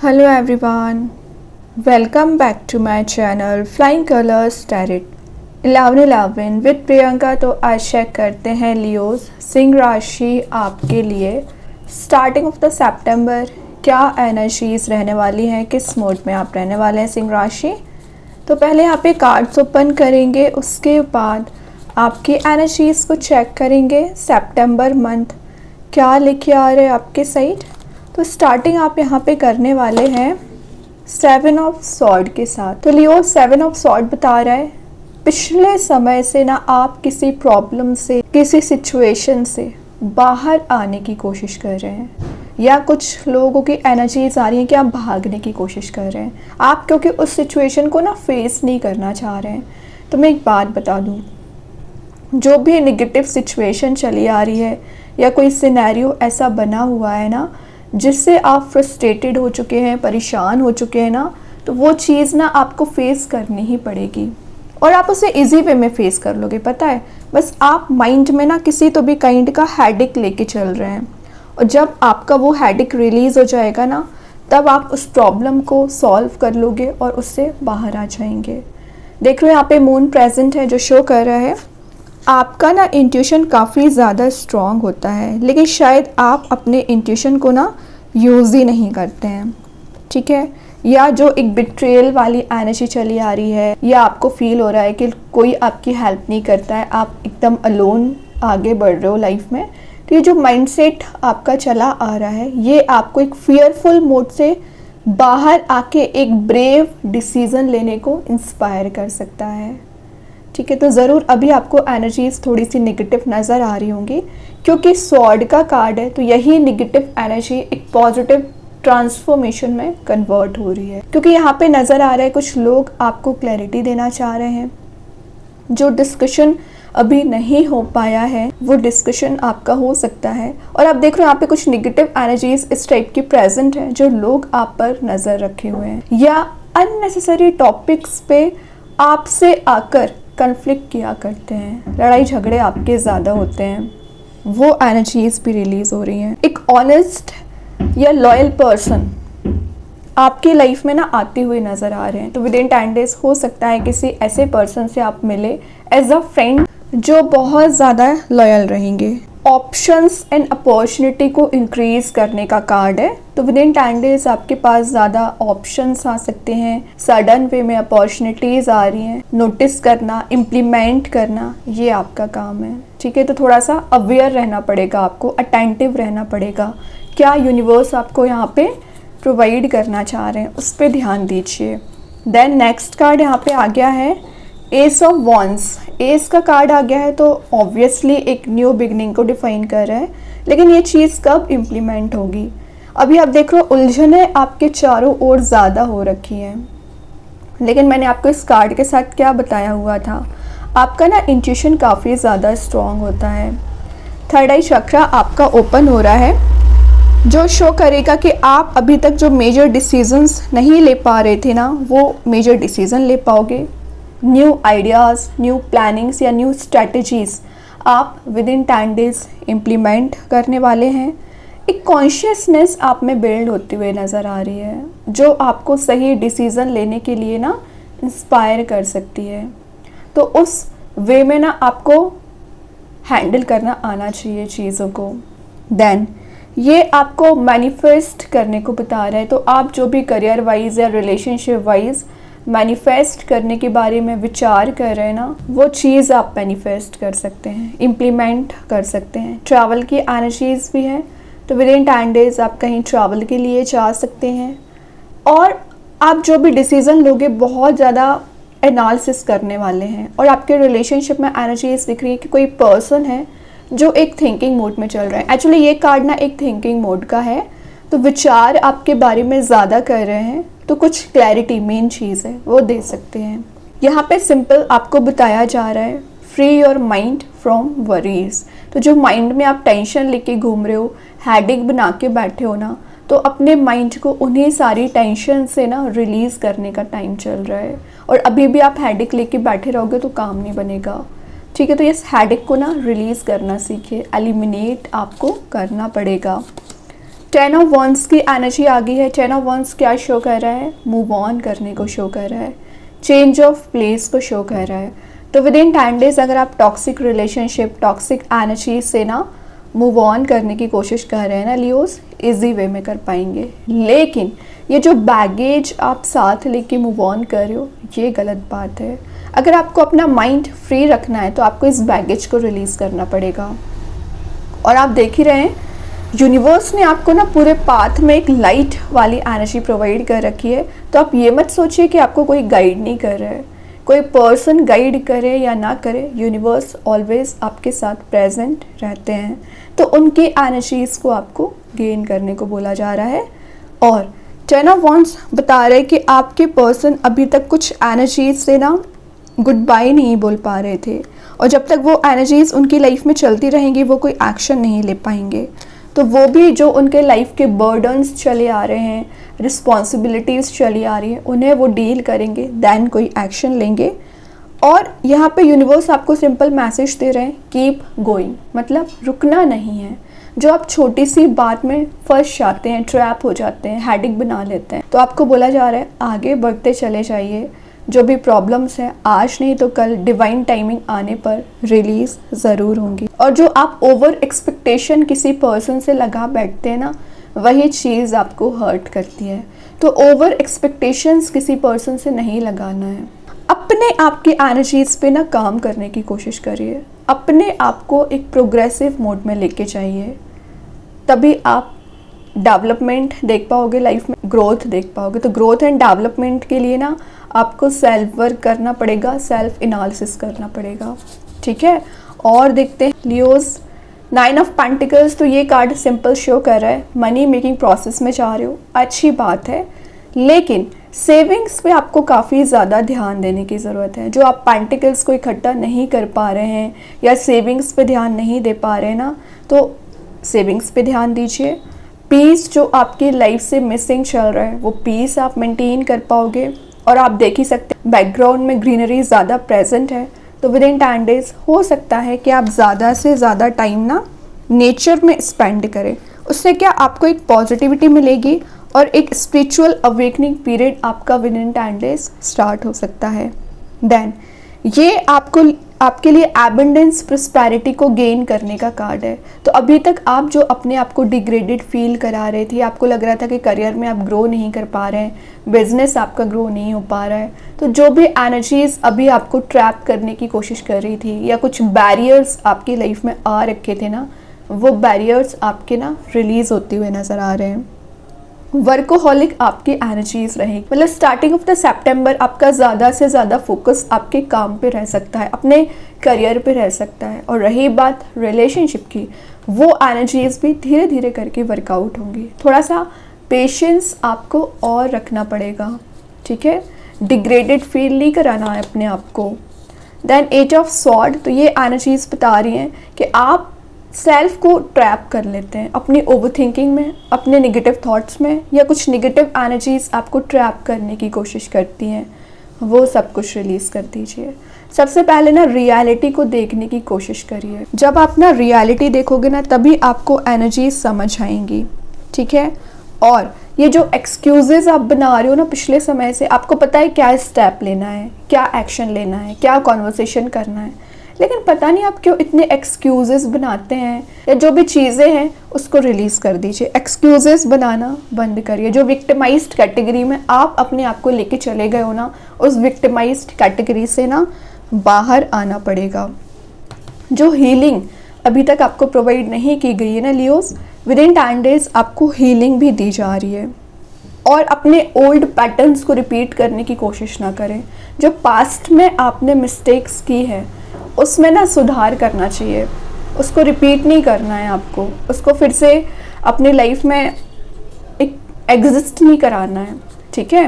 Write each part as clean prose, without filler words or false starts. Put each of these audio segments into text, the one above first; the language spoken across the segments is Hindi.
Hello everyone, welcome back to my channel Flying Colors Tarot 1111 with Priyanka. तो आज चेक करते हैं लियोज सिंह राशि आपके लिए स्टार्टिंग ऑफ द सितंबर क्या एनर्जीज रहने वाली हैं, किस मोड में आप रहने वाले हैं सिंह राशि। तो पहले यहाँ पे कार्ड्स ओपन करेंगे, उसके बाद आपकी एनर्जीज को चेक करेंगे सितंबर मंथ क्या लेके आ रहे हैं आपके साइड। तो स्टार्टिंग आप यहाँ पे करने वाले हैं 7 ऑफ सॉर्ड के साथ। तो लियो 7 ऑफ सॉर्ड बता रहा है पिछले समय से ना आप किसी प्रॉब्लम से, किसी सिचुएशन से बाहर आने की कोशिश कर रहे हैं, या कुछ लोगों की एनर्जीज आ रही हैं कि आप भागने की कोशिश कर रहे हैं आप, क्योंकि उस सिचुएशन को ना फेस नहीं करना चाह रहे हैं। तो मैं एक बात बता दूँ, जो भी नेगेटिव सिचुएशन चली आ रही है या कोई सिनेरियो ऐसा बना हुआ है ना जिससे आप फ्रस्ट्रेटेड हो चुके हैं, परेशान हो चुके हैं ना, तो वो चीज़ ना आपको फेस करनी ही पड़ेगी और आप उसे इजी वे में फेस कर लोगे। पता है, बस आप माइंड में ना किसी तो भी काइंड का हेडेक लेके चल रहे हैं, और जब आपका वो हेडेक रिलीज़ हो जाएगा ना, तब आप उस प्रॉब्लम को सॉल्व कर लोगे और उससे बाहर आ जाएंगे। देख रहे हो यहाँ पे मून प्रेजेंट है जो शो कर रहा है आपका ना इंट्यूशन काफ़ी ज़्यादा स्ट्रॉन्ग होता है, लेकिन शायद आप अपने इंट्यूशन को ना यूज़ ही नहीं करते हैं, ठीक है। या जो एक बिट्रेयल वाली एनर्जी चली आ रही है, या आपको फील हो रहा है कि कोई आपकी हेल्प नहीं करता है, आप एकदम अलोन आगे बढ़ रहे हो लाइफ में। तो ये जो माइंडसेट आपका चला आ रहा है, ये आपको एक फियरफुल मोड से बाहर आके एक ब्रेव डिसीज़न लेने को इंस्पायर कर सकता है, ठीक है। तो ज़रूर अभी आपको एनर्जीज थोड़ी सी नेगेटिव नज़र आ रही होंगी, क्योंकि स्वॉर्ड का कार्ड है, तो यही नेगेटिव एनर्जी एक पॉजिटिव ट्रांसफॉर्मेशन में कन्वर्ट हो रही है। क्योंकि यहाँ पे नज़र आ रहा है कुछ लोग आपको क्लैरिटी देना चाह रहे हैं, जो डिस्कशन अभी नहीं हो पाया है वो डिस्कशन आपका हो सकता है। और आप देख रहे हो यहाँ पे कुछ नेगेटिव एनर्जीज इस टाइप की प्रेजेंट है, जो लोग आप पर नज़र रखे हुए हैं या अननेसेसरी टॉपिक्स पे आपसे आकर कन्फ्लिक्ट किया करते हैं, लड़ाई झगड़े आपके ज़्यादा होते हैं, वो एनर्जीज भी रिलीज़ हो रही हैं। एक ऑनेस्ट या लॉयल पर्सन आपकी लाइफ में ना आते हुए नज़र आ रहे हैं। तो विद इन 10 डेज हो सकता है किसी ऐसे पर्सन से आप मिले एज अ फ्रेंड जो बहुत ज़्यादा लॉयल रहेंगे। ऑप्शंस एंड अपॉर्चुनिटी को इंक्रीज करने का कार्ड है, तो विद इन 10 डेज आपके पास ज़्यादा ऑप्शंस आ सकते हैं, सडन वे में अपॉर्चुनिटीज़ आ रही हैं। नोटिस करना, इम्प्लीमेंट करना, ये आपका काम है, ठीक है। तो थोड़ा सा अवेयर रहना पड़ेगा आपको, अटेंटिव रहना पड़ेगा, क्या यूनिवर्स आपको यहाँ पे प्रोवाइड करना चाह रहे हैं उस पर ध्यान दीजिए। देन नेक्स्ट कार्ड यहाँ पे आ गया है एस ऑफ वॉन्स। एस का कार्ड आ गया है तो ऑब्वियसली एक न्यू बिगनिंग को डिफाइन कर रहा है, लेकिन ये चीज़ कब इम्प्लीमेंट होगी। अभी आप देख रहे हो उलझने आपके चारों ओर ज़्यादा हो रखी हैं, लेकिन मैंने आपको इस कार्ड के साथ क्या बताया हुआ था, आपका ना इंट्यूशन काफ़ी ज़्यादा स्ट्रॉन्ग होता है। थर्ड आई चक्रा आपका ओपन हो रहा है, जो शो करेगा कि आप अभी तक जो मेजर डिसीजंस नहीं ले पा रहे थे ना, वो मेजर डिसीज़न ले पाओगे। न्यू आइडियाज़, न्यू प्लानिंग्स या न्यू स्ट्रैटेजीज़ आप विद इन 10 डेज इम्प्लीमेंट करने वाले हैं। एक कॉन्शियसनेस आप में बिल्ड होती हुई नज़र आ रही है, जो आपको सही डिसीज़न लेने के लिए ना इंस्पायर कर सकती है। तो उस वे में ना आपको हैंडल करना आना चाहिए चीज़ों को। देन ये आपको मैनिफेस्ट करने को बता रहा है, तो आप जो भी करियर वाइज या रिलेशनशिप वाइज मैनिफेस्ट करने के बारे में विचार कर रहे हैं ना, वो चीज़ आप मैनिफेस्ट कर सकते हैं, इम्प्लीमेंट कर सकते हैं। ट्रैवल की एनर्जीज भी है, तो विद इन 10 डेज आप कहीं ट्रैवल के लिए जा सकते हैं, और आप जो भी डिसीज़न लोगे बहुत ज़्यादा एनालिसिस करने वाले हैं। और आपके रिलेशनशिप में एनर्जीज दिख रही है कि कोई पर्सन है जो एक थिंकिंग मोड में चल रहा है। एक्चुअली ये कार्ड ना एक थिंकिंग मोड का है, तो विचार आपके बारे में ज़्यादा कर रहे हैं, तो कुछ क्लैरिटी मेन चीज़ है वो दे सकते हैं। यहाँ पे सिंपल आपको बताया जा रहा है free your mind from worries. तो जो माइंड में आप टेंशन लेके घूम रहे हो, हेडेक बना के बैठे हो ना, तो अपने माइंड को उन्हीं सारी टेंशन से ना रिलीज़ करने का टाइम चल रहा है। और अभी भी आप हेडेक लेके बैठे रहोगे तो काम नहीं बनेगा, ठीक है। तो इस हेडेक को ना रिलीज़ करना सीखिए, एलिमिनेट आपको करना पड़ेगा। 10 ऑफ वंस की एनर्जी आ गई है। 10 ऑफ वंस क्या शो कर रहा है? मूव ऑन करने को शो कर रहा है, चेंज ऑफ प्लेस को शो कर रहा है। तो विद इन 10 डेज अगर आप टॉक्सिक रिलेशनशिप, टॉक्सिक एनर्जी से ना मूव ऑन करने की कोशिश कर रहे हैं ना लियोस, इजी वे में कर पाएंगे। लेकिन ये जो बैगेज आप साथ लेके मूव ऑन कर रहे हो, ये गलत बात है। अगर आपको अपना माइंड फ्री रखना है तो आपको इस बैगेज को रिलीज़ करना पड़ेगा। और आप देख ही रहे हैं, यूनिवर्स ने आपको ना पूरे पाथ में एक लाइट वाली एनर्जी प्रोवाइड कर रखी है। तो आप ये मत सोचिए कि आपको कोई गाइड नहीं कर रहा है, कोई पर्सन गाइड करे या ना करे, यूनिवर्स ऑलवेज आपके साथ प्रेजेंट रहते हैं। तो उनकी एनर्जीज को आपको गेन करने को बोला जा रहा है। और 10 ऑफ वॉन्ड्स बता रहे कि आपके पर्सन अभी तक कुछ एनर्जीज से ना गुड बाय नहीं बोल पा रहे थे, और जब तक वो एनर्जीज उनकी लाइफ में चलती रहेंगी वो कोई एक्शन नहीं ले पाएंगे। तो वो भी जो उनके लाइफ के बर्डन्स चले आ रहे हैं, रिस्पॉन्सिबिलिटीज़ चली आ रही हैं, उन्हें वो डील करेंगे, देन कोई एक्शन लेंगे। और यहाँ पे यूनिवर्स आपको सिंपल मैसेज दे रहे हैं, कीप गोइंग, मतलब रुकना नहीं है। जो आप छोटी सी बात में फंस जाते हैं, ट्रैप हो जाते हैं, हेडिक बना लेते हैं, तो आपको बोला जा रहा है आगे बढ़ते चले जाइए। जो भी प्रॉब्लम्स हैं आज नहीं तो कल डिवाइन टाइमिंग आने पर रिलीज ज़रूर होंगी। और जो आप ओवर एक्सपेक्टेशन किसी पर्सन से लगा बैठते हैं ना, वही चीज़ आपको हर्ट करती है। तो ओवर एक्सपेक्टेशंस किसी पर्सन से नहीं लगाना है। अपने आप की एनर्जीज पे ना काम करने की कोशिश करिए, अपने आप को एक प्रोग्रेसिव मोड में लेके जाइए, तभी आप डेवलपमेंट देख पाओगे, लाइफ में ग्रोथ देख पाओगे। तो ग्रोथ एंड डेवलपमेंट के लिए ना आपको सेल्फ वर्क करना पड़ेगा, सेल्फ एनालिसिस करना पड़ेगा, ठीक है। और देखते हैं लियोस, 9 ऑफ पेंटिकल्स। तो ये कार्ड सिंपल शो कर रहा है मनी मेकिंग प्रोसेस में जा रहे हो, अच्छी बात है, लेकिन सेविंग्स पे आपको काफ़ी ज़्यादा ध्यान देने की ज़रूरत है। जो आप पेंटिकल्स को इकट्ठा नहीं कर पा रहे हैं या सेविंग्स पे ध्यान नहीं दे पा रहे हैं ना, तो सेविंग्स पे ध्यान दीजिए। पीस जो आपकी लाइफ से मिसिंग चल रहा है, वो पीस आप मेंटेन कर पाओगे। और आप देख ही सकते हैं बैकग्राउंड में ग्रीनरी ज़्यादा प्रेजेंट है। तो विद इन 10 डेज हो सकता है कि आप ज़्यादा से ज़्यादा टाइम ना नेचर में स्पेंड करें। उससे क्या आपको एक पॉजिटिविटी मिलेगी और एक स्पिरिचुअल अवेकनिंग पीरियड आपका विद इन 10 डेज स्टार्ट हो सकता है। देन ये आपके लिए एबंडेंस प्रोस्पेरिटी को गेन करने का कार्ड है। तो अभी तक आप जो अपने आप को डिग्रेडेड फील करा रहे थे, आपको लग रहा था कि करियर में आप ग्रो नहीं कर पा रहे हैं, बिजनेस आपका ग्रो नहीं हो पा रहा है, तो जो भी एनर्जीज अभी आपको ट्रैप करने की कोशिश कर रही थी या कुछ बैरियर्स आपकी लाइफ में आ रखे थे ना, वो बैरियर्स आपके ना रिलीज होते हुए नजर आ रहे हैं। वर्कोहॉलिक आपकी एनर्जीज रहेगी, मतलब स्टार्टिंग ऑफ द सितंबर आपका ज़्यादा से ज़्यादा फोकस आपके काम पे रह सकता है, अपने करियर पे रह सकता है। और रही बात रिलेशनशिप की, वो एनर्जीज भी धीरे धीरे करके वर्कआउट होंगी। थोड़ा सा पेशेंस आपको और रखना पड़ेगा, ठीक है, डिग्रेडेड फील नहीं कराना है अपने आप को। Then 8 of sword. तो ये एनर्जीज बता रही हैं कि आप सेल्फ को ट्रैप कर लेते हैं अपनी ओवरथिंकिंग में, अपने नेगेटिव थॉट्स में, या कुछ नेगेटिव एनर्जीज आपको ट्रैप करने की कोशिश करती हैं, वो सब कुछ रिलीज़ कर दीजिए। सबसे पहले ना रियलिटी को देखने की कोशिश करिए। जब आप ना रियलिटी देखोगे ना, तभी आपको एनर्जीज समझ आएंगी, ठीक है। और ये जो एक्सक्यूजेज आप बना रहे हो ना पिछले समय से, आपको पता है क्या स्टेप लेना है, क्या एक्शन लेना है, क्या कॉन्वर्सेशन करना है, लेकिन पता नहीं आप क्यों इतने एक्सक्यूजेस बनाते हैं। या जो भी चीज़ें हैं उसको रिलीज़ कर दीजिए, एक्सक्यूजेस बनाना बंद करिए। जो विक्टिमाइज्ड कैटेगरी में आप अपने आप को लेके चले गए हो ना, उस विक्टिमाइज्ड कैटेगरी से ना बाहर आना पड़ेगा। जो हीलिंग अभी तक आपको प्रोवाइड नहीं की गई है ना लियोस, विद इन 10 डेज आपको हीलिंग भी दी जा रही है। और अपने ओल्ड पैटर्न्स को रिपीट करने की कोशिश ना करें। जो पास्ट में आपने मिस्टेक्स की है उसमें ना सुधार करना चाहिए, उसको रिपीट नहीं करना है आपको, उसको फिर से अपनी लाइफ में एक एग्जिस्ट नहीं कराना है, ठीक है।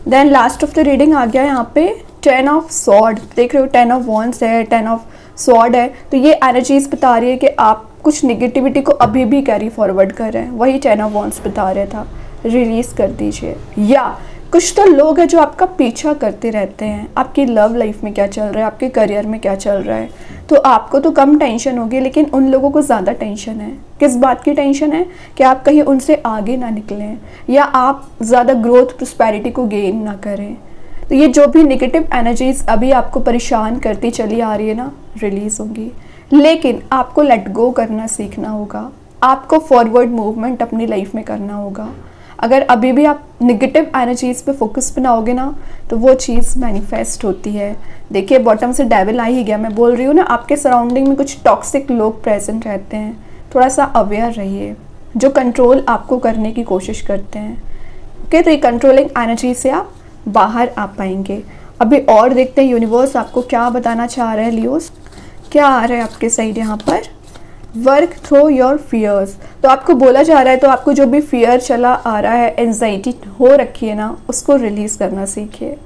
Then last of the reading आ गया यहाँ पे 10 ऑफ स्वॉर्ड। देख रहे हो 10 ऑफ वॉन्ड्स है, 10 ऑफ स्वॉर्ड है। तो ये एनर्जीज बता रही है कि आप कुछ निगेटिविटी को अभी भी कैरी फॉरवर्ड कर रहे हैं, वही 10 ऑफ वॉन्ड्स बता रहा था, रिलीज कर दीजिए। या कुछ तो लोग हैं जो आपका पीछा करते रहते हैं, आपकी लव लाइफ में क्या चल रहा है, आपके करियर में क्या चल रहा है। तो आपको तो कम टेंशन होगी, लेकिन उन लोगों को ज़्यादा टेंशन है। किस बात की टेंशन है? कि आप कहीं उनसे आगे ना निकलें या आप ज़्यादा ग्रोथ प्रॉस्पेरिटी को गेन ना करें। तो ये जो भी नेगेटिव एनर्जीज अभी आपको परेशान करती चली आ रही है ना, रिलीज़ होंगी। लेकिन आपको लेट गो करना सीखना होगा, आपको फॉरवर्ड मूवमेंट अपनी लाइफ में करना होगा। अगर अभी भी आप नेगेटिव एनर्जीज पे फोकस बनाओगे ना, तो वो चीज़ मैनिफेस्ट होती है। देखिए बॉटम से डेविल आ ही गया। मैं बोल रही हूँ ना, आपके सराउंडिंग में कुछ टॉक्सिक लोग प्रेजेंट रहते हैं, थोड़ा सा अवेयर रहिए, जो कंट्रोल आपको करने की कोशिश करते हैं। ओके, तो ये कंट्रोलिंग एनर्जी से आप बाहर आ पाएंगे। अभी और देखते हैं यूनिवर्स आपको क्या बताना चाह रहे हैं। लियोस, क्या आ रहा है आपके साइड यहाँ पर? Work through your fears. तो आपको बोला जा रहा है, तो आपको जो भी फियर चला आ रहा है, एंजाइटी हो रखी है ना, उसको रिलीज़ करना सीखिए,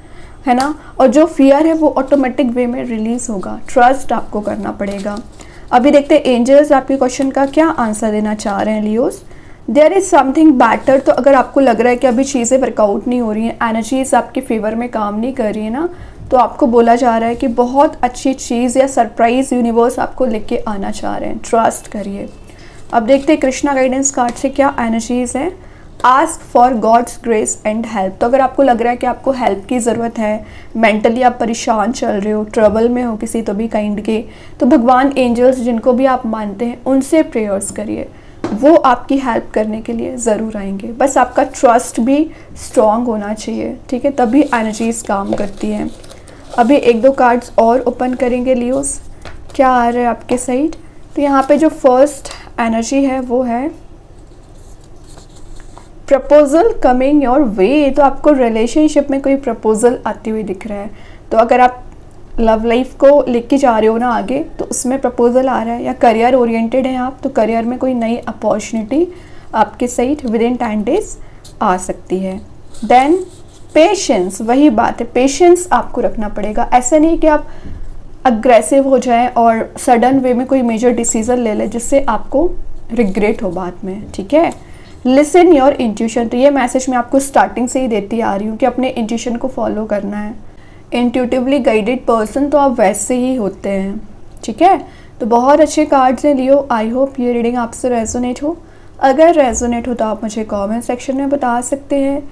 है ना। और जो फियर है वो ऑटोमेटिक वे में रिलीज़ होगा। ट्रस्ट आपको करना पड़ेगा। अभी देखते हैं एंजल्स आपके क्वेश्चन का क्या आंसर देना चाह रहे हैं। Leos, there is something better. तो अगर आपको लग रहा है कि अभी चीज़ें वर्कआउट नहीं हो रही हैं, एनर्जीज आपके फेवर में काम नहीं कर रही है ना, तो आपको बोला जा रहा है कि बहुत अच्छी चीज़ या सरप्राइज़ यूनिवर्स आपको लेके आना चाह रहे हैं। ट्रस्ट करिए। अब देखते हैं कृष्णा गाइडेंस कार्ड से क्या एनर्जीज है। Ask for God's grace and help. तो अगर आपको लग रहा है कि आपको हेल्प की ज़रूरत है, मेंटली आप परेशान चल रहे हो, ट्रबल में हो किसी तो भी काइंड के, तो भगवान एंजल्स जिनको भी आप मानते हैं उनसे प्रेयर्स करिए, वो आपकी हेल्प करने के लिए ज़रूर आएंगे। बस आपका ट्रस्ट भी स्ट्रॉन्ग होना चाहिए, ठीक है, तभी एनर्जीज काम करती हैं। अभी एक दो कार्ड्स और ओपन करेंगे लियोस, क्या आ रहा है आपके साइड। तो यहाँ पे जो फर्स्ट एनर्जी है वो है प्रपोजल कमिंग योर वे। तो आपको रिलेशनशिप में कोई प्रपोजल आती हुई दिख रहा है। तो अगर आप लव लाइफ को लेके जा रहे हो ना आगे, तो उसमें प्रपोजल आ रहा है। या करियर ओरिएंटेड हैं आप, तो करियर में कोई नई अपॉर्चुनिटी आपके साइड विद इन 10 डेज आ सकती है। देन पेशेंस, वही बात है, पेशेंस आपको रखना पड़ेगा। ऐसा नहीं कि आप अग्रेसिव हो जाएं और सडन वे में कोई मेजर डिसीजन ले लें जिससे आपको रिग्रेट हो बाद में, ठीक है। Listen your intuition. तो ये मैसेज मैं आपको स्टार्टिंग से ही देती आ रही हूँ कि अपने इंट्यूशन को फॉलो करना है। इंट्यूटिवली गाइडेड पर्सन तो आप वैसे ही होते हैं, ठीक है। तो बहुत अच्छे कार्ड्स हैं लियो। आई होप ये रीडिंग आपसे रेजोनेट हो। अगर रेजोनेट हो तो आप मुझे कमेंट सेक्शन में बता सकते हैं।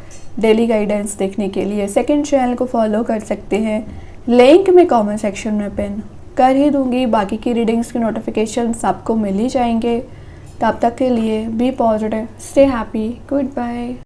डेली गाइडेंस देखने के लिए सेकंड चैनल को फॉलो कर सकते हैं, लिंक मैं कमेंट सेक्शन में पिन कर ही दूंगी। बाकी की रीडिंग्स के नोटिफिकेशंस आपको मिल ही जाएंगे। तब तक के लिए be positive, stay happy, good bye.